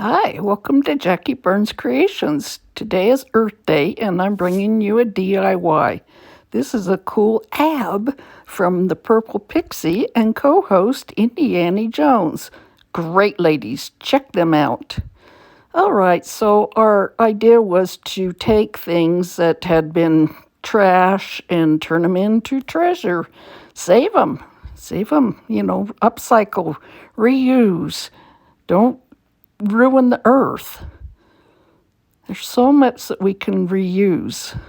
Hi, welcome to Jackie Burns Creations. Today is Earth Day and I'm bringing you a DIY. This is a cool ab from the Purple Pixie and co-host Indiana Jones. Great ladies, check them out. All right, so our idea was to take things that had been trash and turn them into treasure. Save them, upcycle, reuse. Don't ruin the earth. There's so much that we can reuse.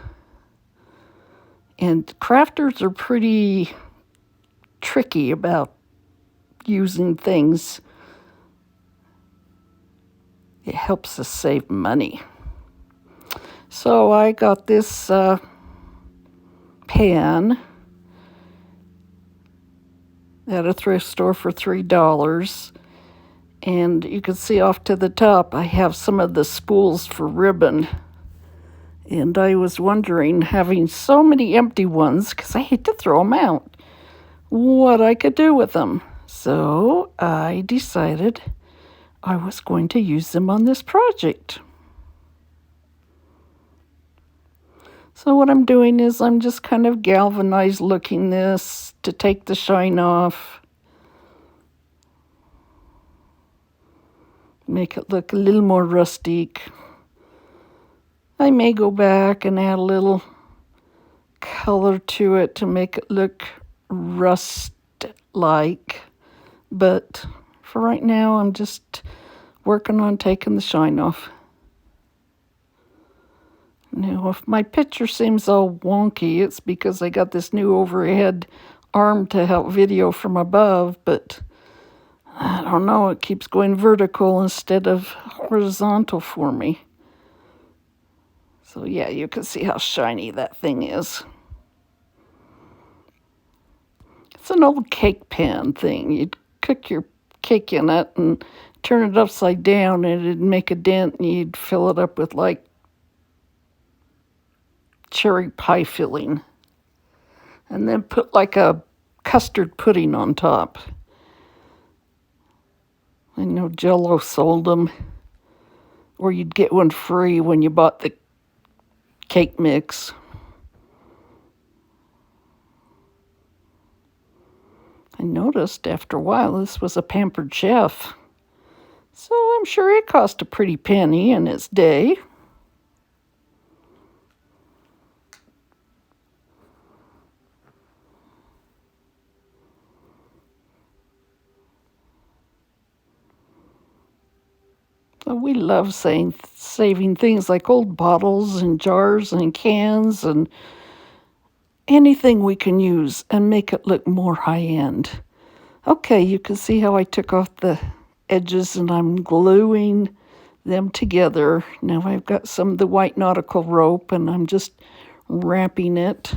And crafters are pretty tricky about using things. It helps us save money. So I got this pan at a thrift store for $3. And you can see off to the top, I have some of the spools for ribbon. And I was wondering, having so many empty ones, because I hate to throw them out, what I could do with them. So I decided I was going to use them on this project. So what I'm doing is I'm just kind of galvanized looking this to take the shine off. Make it look a little more rustic. I may go back and add a little color to it to make it look rust-like. But for right now, I'm just working on taking the shine off. Now, if my picture seems all wonky, it's because I got this new overhead arm to help video from above, but I don't know, it keeps going vertical instead of horizontal for me. So yeah, you can see how shiny that thing is. It's an old cake pan thing. You'd cook your cake in it and turn it upside down and it'd make a dent and you'd fill it up with like cherry pie filling. And then put like a custard pudding on top. I know Jell-O sold them, or you'd get one free when you bought the cake mix. I noticed after a while this was a Pampered Chef, so I'm sure it cost a pretty penny in its day. We love saving things like old bottles and jars and cans and anything we can use and make it look more high-end. Okay, you can see how I took off the edges and I'm gluing them together. Now I've got some of the white nautical rope and I'm just wrapping it.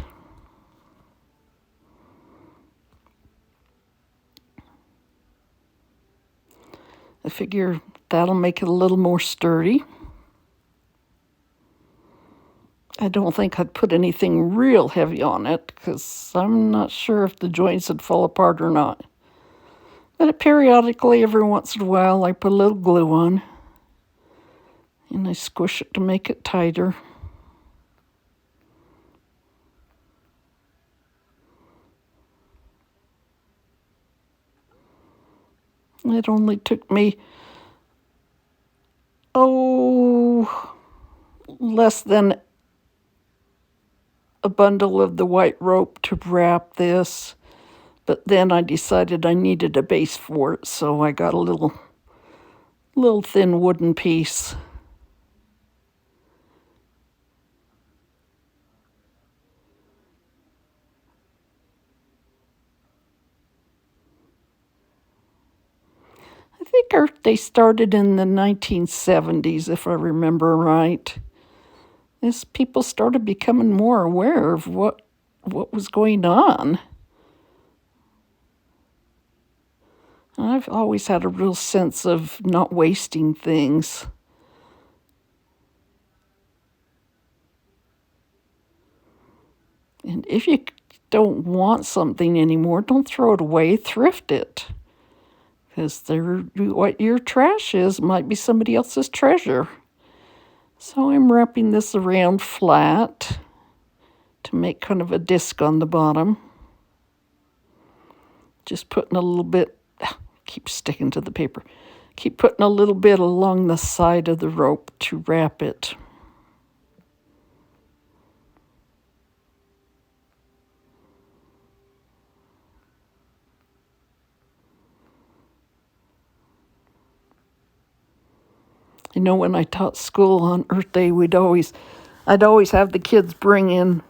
I figure that'll make it a little more sturdy. I don't think I'd put anything real heavy on it because I'm not sure if the joints would fall apart or not. But periodically, every once in a while, I put a little glue on and I squish it to make it tighter. It only took me, less than a bundle of the white rope to wrap this. But then I decided I needed a base for it, so I got a little thin wooden piece. I think Earth Day started in the 1970s, if I remember right. As people started becoming more aware of what was going on. I've always had a real sense of not wasting things. And if you don't want something anymore, don't throw it away, thrift it. because what your trash is might be somebody else's treasure. So I'm wrapping this around flat to make kind of a disc on the bottom. Just putting a little bit, keep sticking to the paper. Keep putting a little bit along the side of the rope to wrap it. You know, when I taught school on Earth Day, I'd always have the kids bring in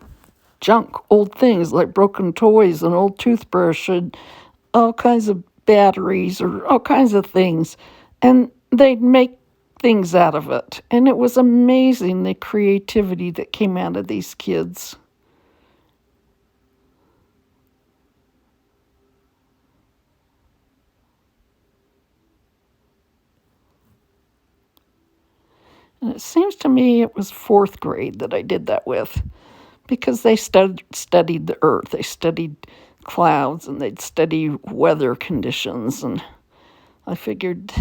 junk, old things like broken toys, an old toothbrush, and all kinds of batteries or all kinds of things. And they'd make things out of it. And it was amazing the creativity that came out of these kids. And it seems to me it was fourth grade that I did that with, because they studied the earth. They studied clouds and they'd study weather conditions. And I figured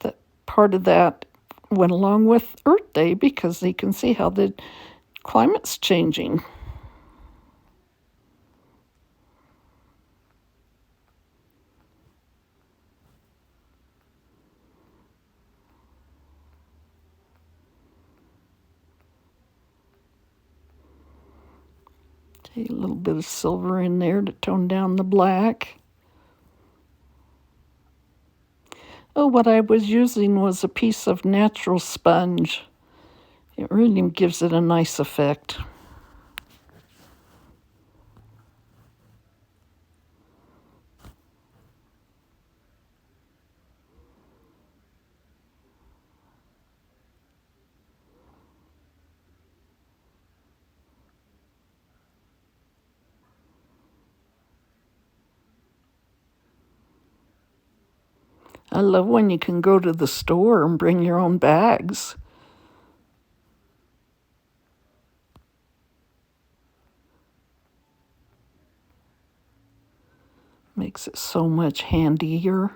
that part of that went along with Earth Day because they can see how the climate's changing. A little bit of silver in there to tone down the black. Oh, what I was using was a piece of natural sponge. It really gives it a nice effect. I love when you can go to the store and bring your own bags. Makes it so much handier.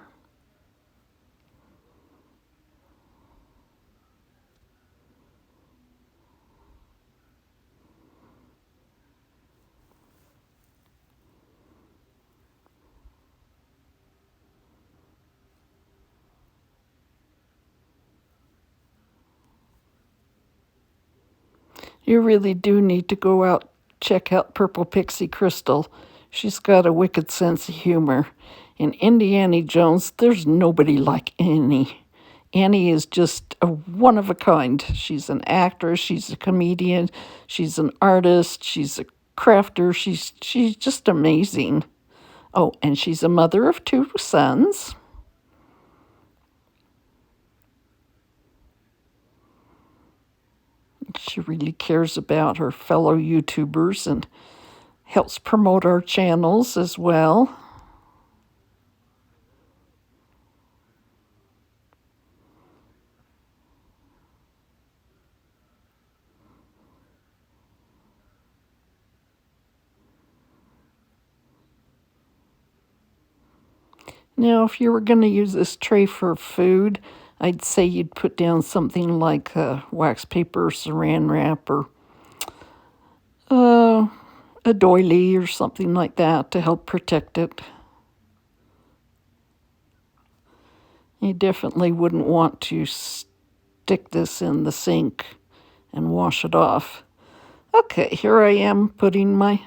You really do need to go out, check out Purple Pixie Crystal. She's got a wicked sense of humor. In Indiana Jones, there's nobody like Annie. Annie is just a one of a kind. She's an actress, she's a comedian, she's an artist, she's a crafter, she's just amazing. Oh, and she's a mother of 2 sons. She really cares about her fellow YouTubers and helps promote our channels as well. Now, if you were going to use this tray for food, I'd say you'd put down something like wax paper, saran wrap, or a doily or something like that to help protect it. You definitely wouldn't want to stick this in the sink and wash it off. Okay, here I am putting my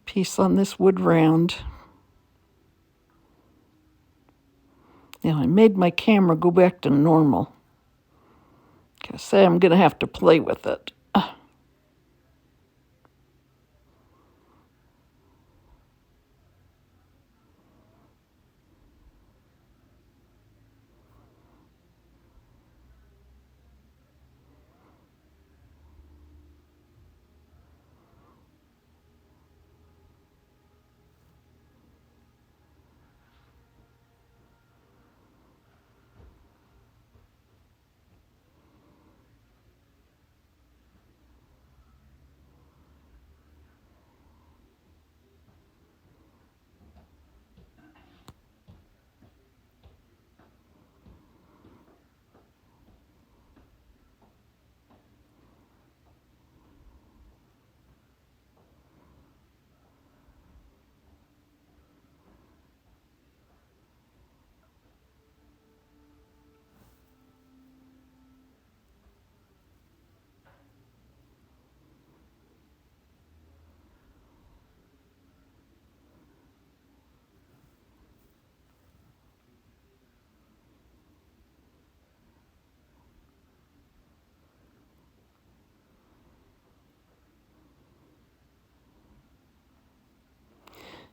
piece on this wood round. Now I made my camera go back to normal. I say I'm going to have to play with it.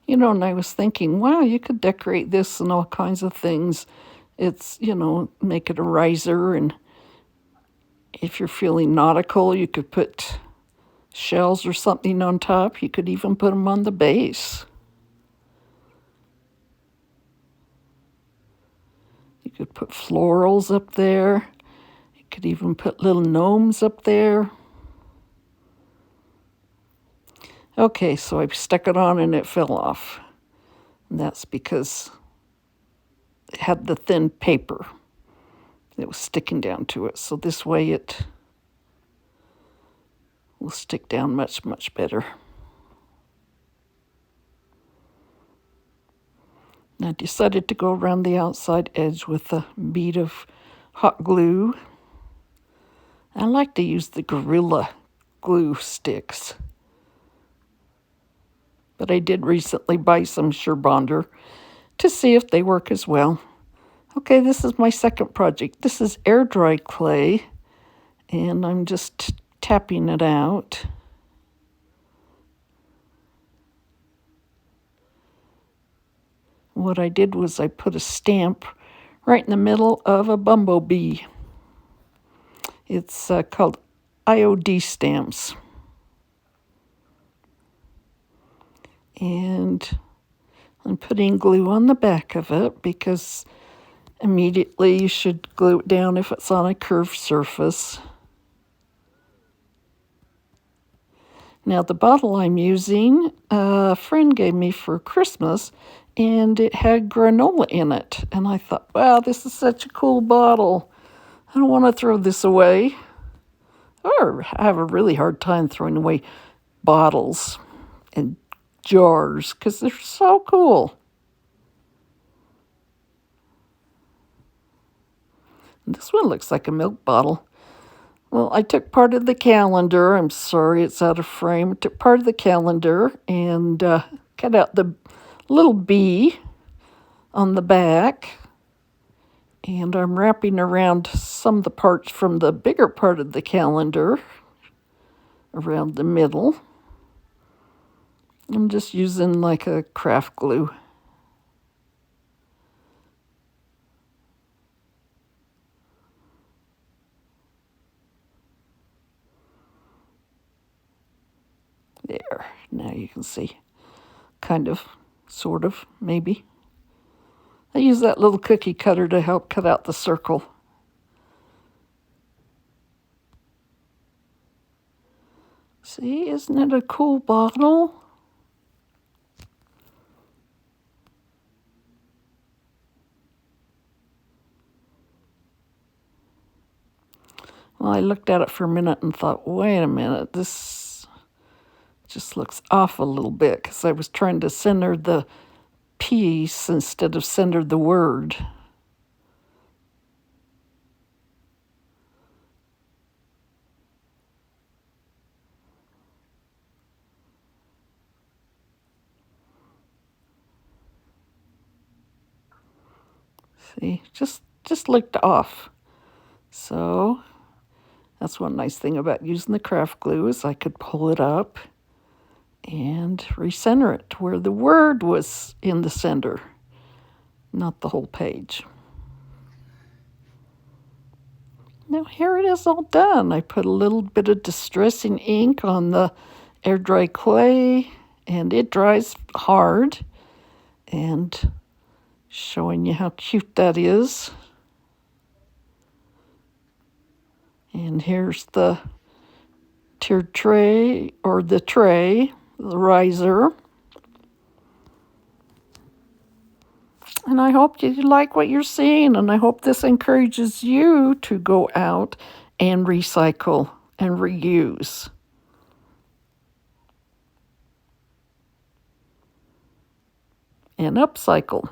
And I was thinking, wow, you could decorate this and all kinds of things. It's, make it a riser, and if you're feeling nautical, you could put shells or something on top. You could even put them on the base. You could put florals up there. You could even put little gnomes up there. Okay, so I stuck it on and it fell off. And that's because it had the thin paper that was sticking down to it. So this way it will stick down much, much better. And I decided to go around the outside edge with a bead of hot glue. I like to use the Gorilla Glue sticks. But I did recently buy some Surebonder to see if they work as well. Okay, this is my second project. This is air dry clay, and I'm just tapping it out. What I did was I put a stamp right in the middle of a bumblebee. It's called IOD stamps. And I'm putting glue on the back of it because immediately you should glue it down if it's on a curved surface. Now the bottle I'm using, a friend gave me for Christmas, and it had granola in it. And I thought, wow, this is such a cool bottle. I don't want to throw this away. Or I have a really hard time throwing away bottles and jars because they're so cool. And this one looks like a milk bottle. Well, I took part of the calendar. I'm sorry it's out of frame. I took part of the calendar and cut out the little bee on the back. And I'm wrapping around some of the parts from the bigger part of the calendar around the middle. I'm just using like a craft glue. There, now you can see. Kind of, sort of, maybe. I use that little cookie cutter to help cut out the circle. See, isn't it a cool bottle? Well, I looked at it for a minute and thought, wait a minute, this just looks off a little bit because I was trying to center the piece instead of center the word. See, just looked off. So that's one nice thing about using the craft glue is I could pull it up and recenter it to where the word was in the center, not the whole page. Now here it is all done. I put a little bit of distressing ink on the air dry clay, and it dries hard, and showing you how cute that is. And here's the tiered tray, or the tray, the riser. And I hope you like what you're seeing, and I hope this encourages you to go out and recycle and reuse. And upcycle.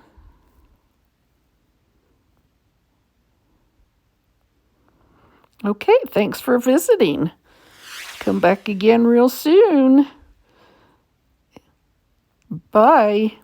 Okay, thanks for visiting. Come back again real soon. Bye.